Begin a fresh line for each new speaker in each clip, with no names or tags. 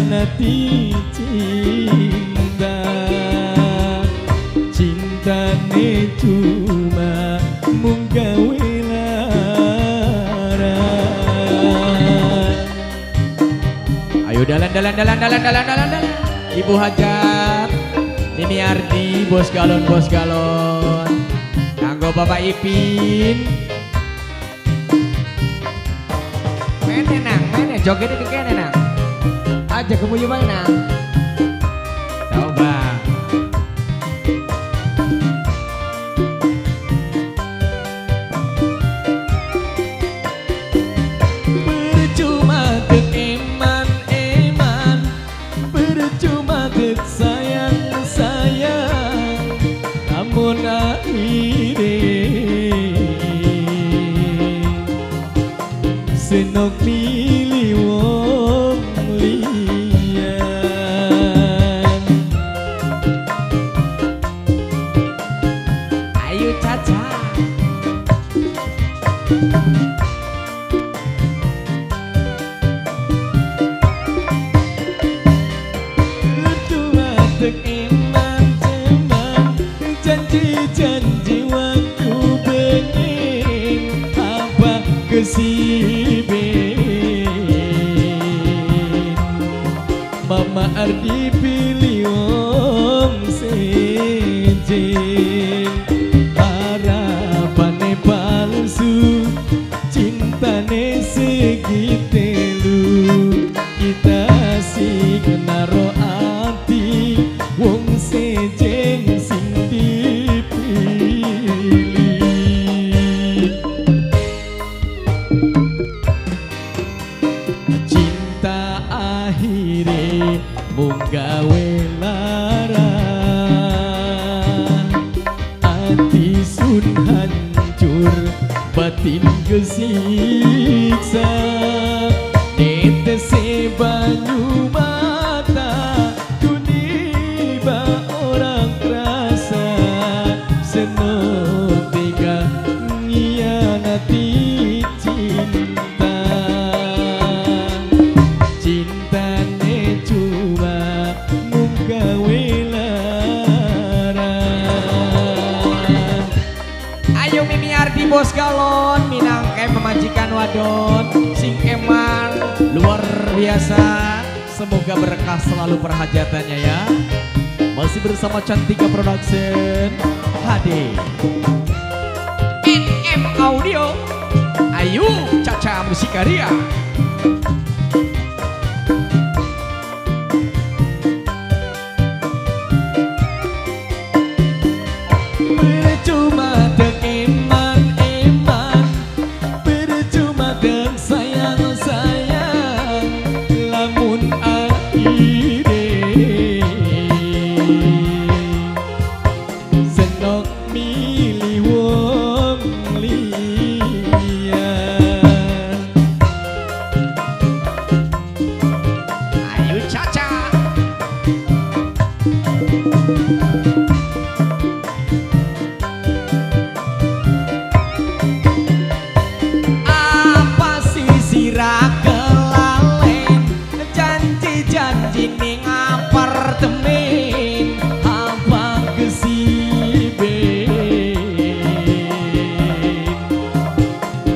ngianati cinta, cintane cuma mung gawe lara. Ayo dalan. Ibu Hajat, Nini Ardi, bos galon. Kanggo Bapak Ipin. Mene joget itu kene nang. Aja kemuyu mana? Coba. Percuma tek eman, percuma tek sayang, namun senok milih wong liyan. Ayo Caca. Berdua tek eman ceman, janji waktu pengen apa kesibin. Mama Ardi pilih wong sejen, harapane palsu, cintane segitelu. Kita sing naro ati wong sejen sing dipilih. Cinta akhire mung gawe lara, ati sun hancur, batin kesiksa. Netese banyu mata, tiba orang kerasa, senok tega ngianati cinta. Cintane cuma mung gawe lara. Ayo Mimi Ardi bos galon, minangke memajikan wadon sing eman luar biasa. Semoga berkah selalu perhajatannya ya. Masih bersama Cantika Production HD NM Audio. Ayo Caca Musikaria. Percuma tek eman, percuma tek sayang, lamun akhire senok milih wong liyan. Ayo Caca. Kelalen janji ning apartemen, apa kesibin.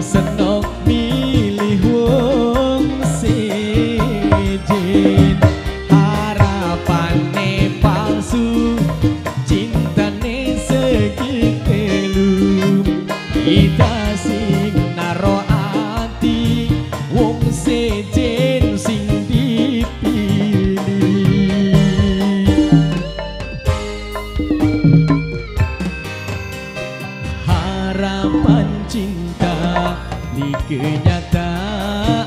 Senok milih wong sejen, harapane palsu, cintane segitelu. Kita sing naro ati wong sejen sing dipilih. Harapan cinta di kenyataan,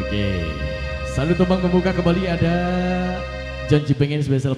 Oke, satu tembang pembuka kembali ada janji pengen spesial